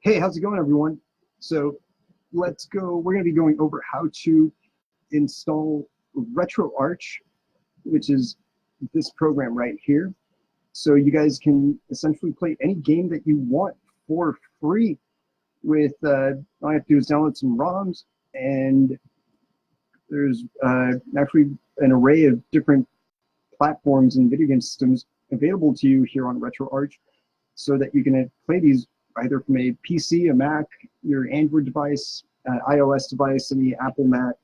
Hey, how's it going, everyone? So let's go. We're going to be going over how to install RetroArch, which is this program right here. So you guys can essentially play any game that you want for free with, all you have to do is download some ROMs, and there's actually an array of different platforms and video game systems available to you here on RetroArch, so that you can play these either from a PC, a Mac, your Android device, iOS device, any Apple Mac,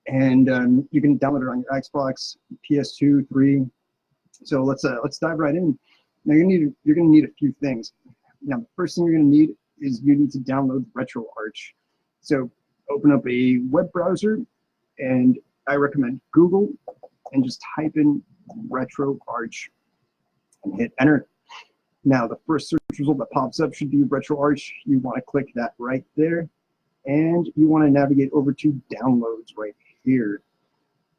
and you can download it on your Xbox, PS2, 3. So let's dive right in. Now you're gonna need a few things. Now the first thing you're gonna need is you need to download RetroArch. So open up a web browser, and I recommend Google, and just type in RetroArch and hit enter. Now, the first search result that pops up should be RetroArch. You want to click that right there, and you want to navigate over to downloads right here.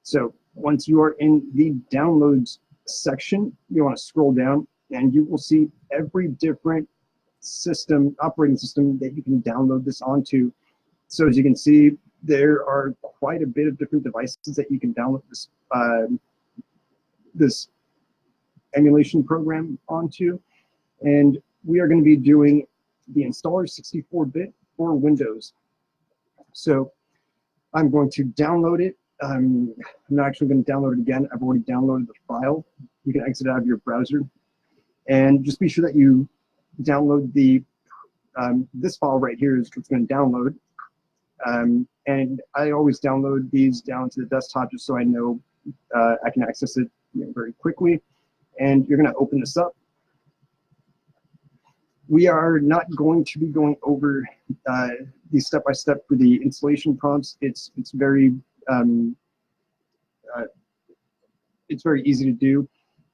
So once you are in the downloads section, you want to scroll down, and you will see every different operating system that you can download this onto. So as you can see, there are quite a bit of different devices that you can download this emulation program onto. And we are going to be doing the installer 64-bit for Windows. So I'm going to download it. I'm not actually going to download it again. I've already downloaded the file. You can exit out of your browser. And just be sure that you download this file right here is what's going to download. And I always download these down to the desktop just so I know I can access it very quickly. And you're going to open this up. We are not going to be going over the step-by-step for the installation prompts. It's very easy to do.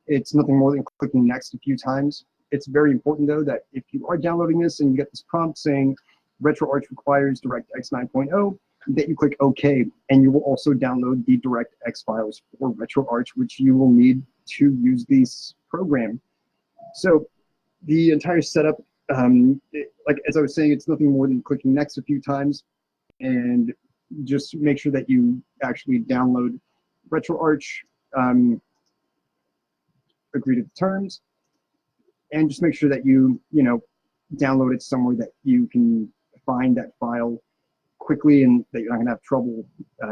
It's nothing more than clicking next a few times. It's very important, though, that if you are downloading this and you get this prompt saying RetroArch requires DirectX 9.0, that you click OK, and you will also download the DirectX files for RetroArch, which you will need to use this program. So the entire setup, like as I was saying, it's nothing more than clicking next a few times, and just make sure that you actually download RetroArch, agree to the terms, and just make sure that you download it somewhere that you can find that file quickly and that you're not gonna have trouble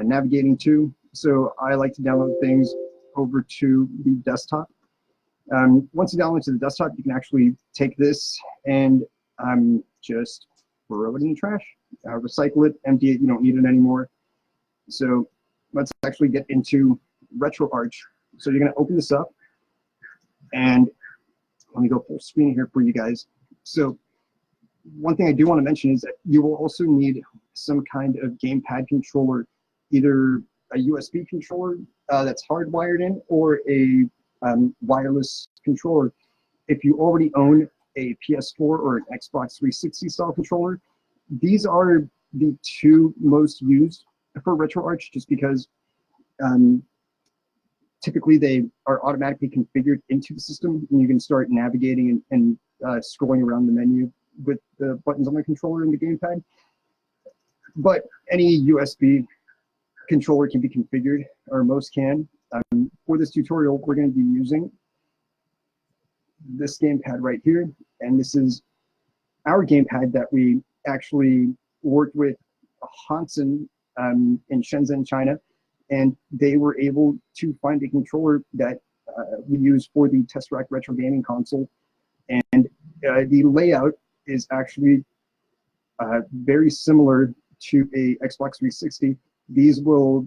navigating to. So I like to download things over to the desktop. Once you download to the desktop, you can actually take this and just throw it in the trash, recycle it, empty it. You don't need it anymore. So let's actually get into RetroArch. So you're going to open this up, and let me go full screen here for you guys. So one thing I do want to mention is that you will also need some kind of gamepad controller, either a USB controller that's hardwired in, or a wireless controller. If you already own a PS4 or an Xbox 360 style controller, these are the two most used for RetroArch, just because typically they are automatically configured into the system, and you can start navigating and scrolling around the menu with the buttons on the controller and the gamepad. But any USB controller can be configured, or most can. For this tutorial, we're going to be using this gamepad right here, and this is our gamepad that we actually worked with Hansen in Shenzhen, China, and they were able to find a controller that we use for the Tesseract Retro Gaming Console, and the layout is actually very similar to a Xbox 360. These will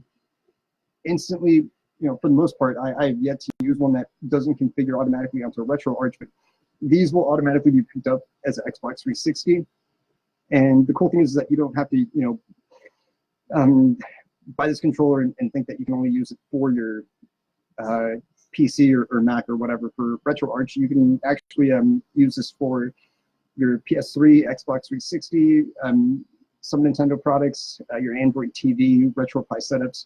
instantly, for the most part, I have yet to use one that doesn't configure automatically onto RetroArch, but these will automatically be picked up as an Xbox 360. And the cool thing is that you don't have to, buy this controller and think that you can only use it for your PC or Mac or whatever. For RetroArch, you can actually use this for your PS3, Xbox 360, some Nintendo products, your Android TV, RetroPie setups.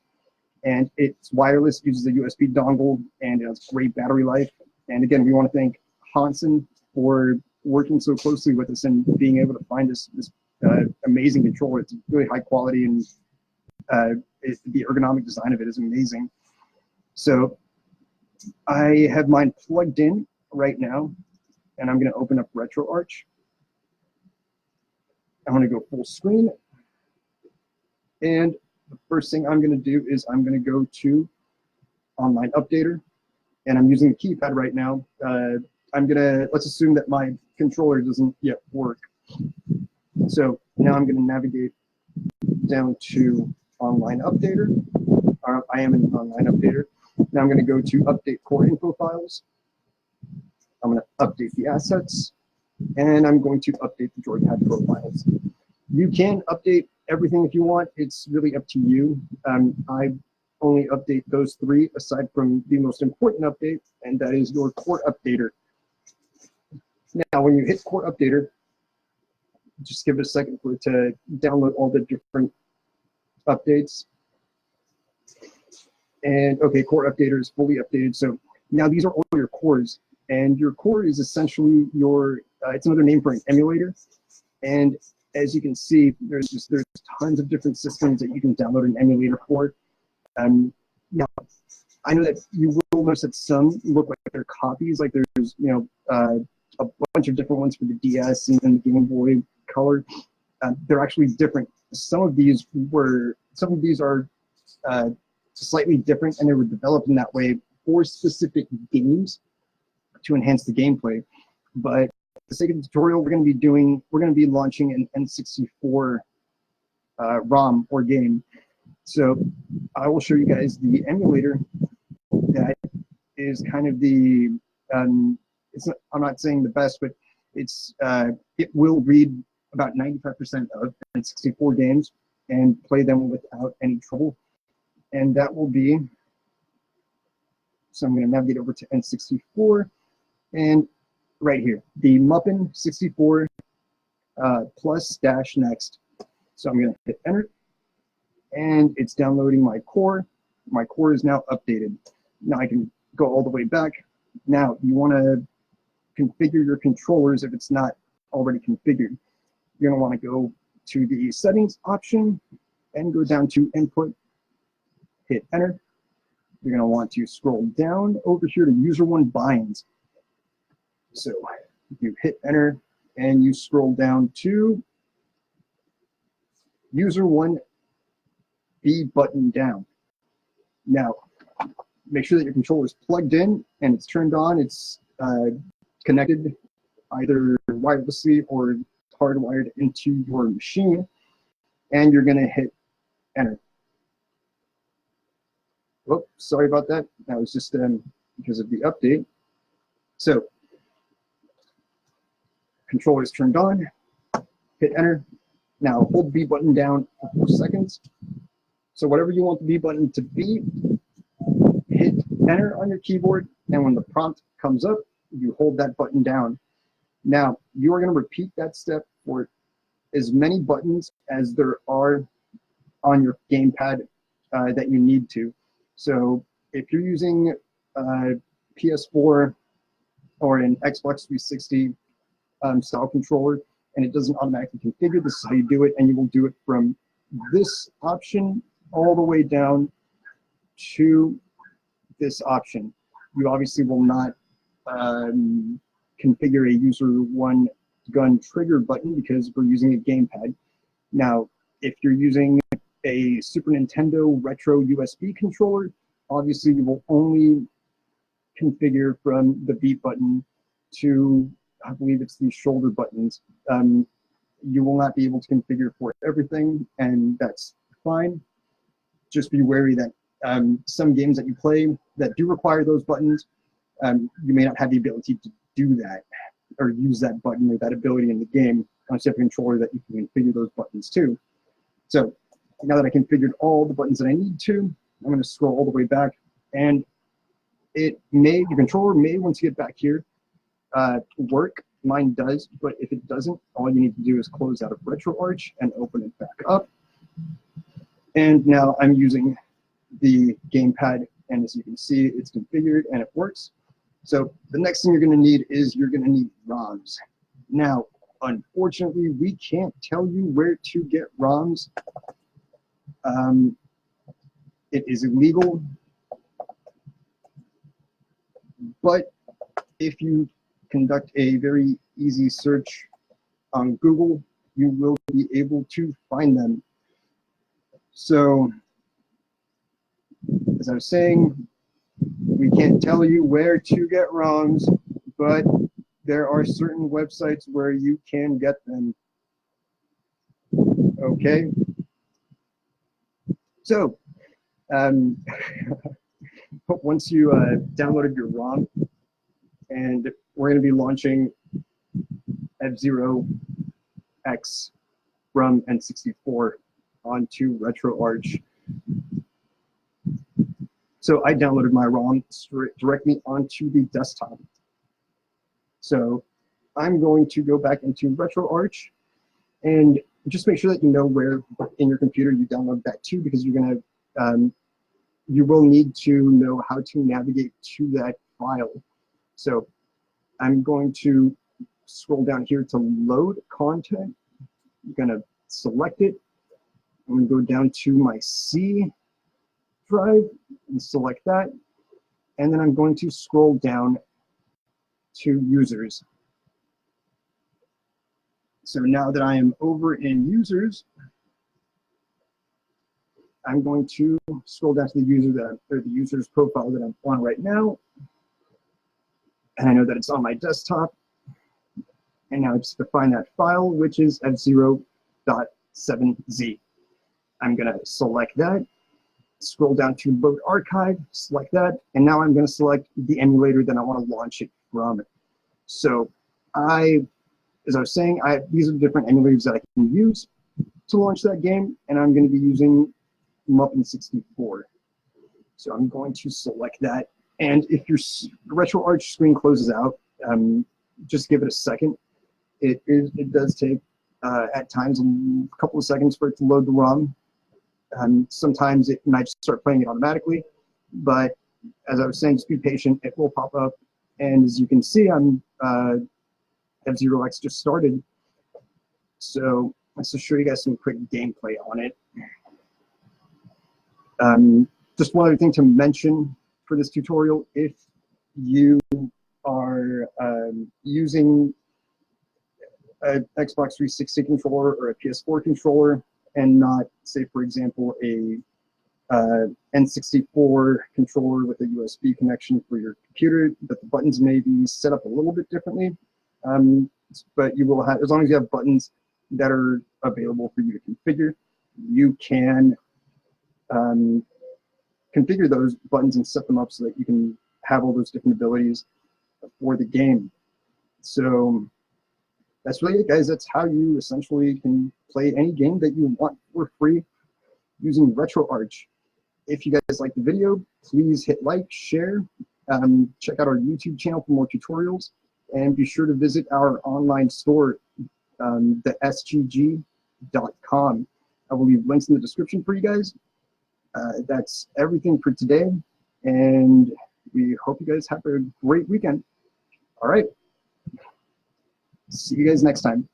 And it's wireless, uses a USB dongle, and it has great battery life. And again, we want to thank Hansen for working so closely with us and being able to find this amazing controller. It's really high quality, and the ergonomic design of it is amazing. So I have mine plugged in right now, and I'm going to open up RETROARCH. I'm going to go full screen, and the first thing I'm going to do is I'm going to go to Online Updater, and I'm using the keypad right now. Let's assume that my controller doesn't yet work. So now I'm going to navigate down to Online Updater. I am in Online Updater. Now I'm going to go to Update Core Info Files. I'm going to update the assets, and I'm going to update the joypad profiles. You can update everything if you want. It's really up to you. I only update those three aside from the most important update, and that is your Core Updater. Now, when you hit Core Updater, just give it a second for it to download all the different updates. And okay, Core Updater is fully updated. So now these are all your cores, and your core is essentially your, it's another name for an emulator. And as you can see, there's tons of different systems that you can download an emulator for. Now, I know that you will notice that some look like they're copies, like there's, a bunch of different ones for the DS and the Game Boy Color. They're actually different. Some of these are slightly different, and they were developed in that way for specific games to enhance the gameplay. But for the sake of the tutorial, we're going to be launching an N64 ROM or game. So I will show you guys the emulator that is kind of the I'm not saying the best, but it will read about 95% of N64 games and play them without any trouble. And that will be, so I'm going to navigate over to N64, and right here, the Muppin 64 plus dash next. So I'm going to hit enter, and it's downloading my core. My core is now updated. Now I can go all the way back. Now you want to configure your controllers if it's not already configured. You're going to want to go to the settings option and go down to input, hit enter. You're going to want to scroll down over here to user one binds. So you hit enter and you scroll down to user one B button down. Now, make sure that your controller is plugged in and it's turned on. It's connected either wirelessly or hardwired into your machine, and you're going to hit enter. Oh, sorry about that. That was just because of the update. So, controller is turned on. Hit enter. Now hold the B button down for 4 seconds. So whatever you want the B button to be, hit enter on your keyboard, and when the prompt comes up, you hold that button down. Now, you are going to repeat that step for as many buttons as there are on your gamepad that you need to. So if you're using PS4 or an Xbox 360 style controller and it doesn't automatically configure, this is how you do it, and you will do it from this option all the way down to this option. You obviously will not configure a user one gun trigger button because we're using a gamepad. Now, if you're using a Super Nintendo retro USB controller, obviously you will only configure from the B button to, I believe it's the shoulder buttons. You will not be able to configure for everything, and that's fine. Just be wary that some games that you play that do require those buttons, you may not have the ability to do that or use that button or that ability in the game unless you have a controller that you can configure those buttons to. So now that I configured all the buttons that I need to, I'm going to scroll all the way back, and your controller may, once you get back here, work. Mine does, but if it doesn't, all you need to do is close out of RETROARCH and open it back up. And now I'm using the gamepad, and as you can see, it's configured and it works. So the next thing you're going to need is you're going to need ROMs. Now, unfortunately, we can't tell you where to get ROMs. It is illegal, but if you conduct a very easy search on Google, you will be able to find them. So, as I was saying, we can't tell you where to get ROMs, but there are certain websites where you can get them. Okay? So, once you downloaded your ROM, and we're going to be launching F-Zero X from N64 onto RETROARCH. So I downloaded my ROM directly onto the desktop. So I'm going to go back into RETROARCH and just make sure that you know where in your computer you download that to, because you're going to you will need to know how to navigate to that file. So I'm going to scroll down here to load content. I'm going to select it. I'm going to go down to my C drive and select that. And then I'm going to scroll down to users. So now that I am over in users, I'm going to scroll down to the user or the user's profile that I'm on right now. And I know that it's on my desktop. And now I just have to find that file, which is F0.7Z. I'm going to select that, scroll down to load archive, select that, and now I'm going to select the emulator that I want to launch it from. So as I was saying, these are the different emulators that I can use to launch that game, and I'm going to be using Muppin 64. So I'm going to select that, and if your RETROARCH screen closes out, just give it a second. It does take at times a couple of seconds for it to load the ROM. Sometimes it might just start playing it automatically, but as I was saying, just be patient. It will pop up, and as you can see, F-Zero X just started. So let's just show you guys some quick gameplay on it. Just one other thing to mention for this tutorial: if you are using an Xbox 360 controller or a PS4 controller, and not, say, for example, a N64 controller with a USB connection for your computer, but the buttons may be set up a little bit differently. But you will have, as long as you have buttons that are available for you to configure, you can configure those buttons and set them up so that you can have all those different abilities for the game. So that's really it, guys. That's how you essentially can play any game that you want for free using RETROARCH. If you guys like the video, please hit like, share, check out our YouTube channel for more tutorials, and be sure to visit our online store, the sgg.com. I will leave links in the description for you guys. That's everything for today, and we hope you guys have a great weekend. All right. See you guys next time.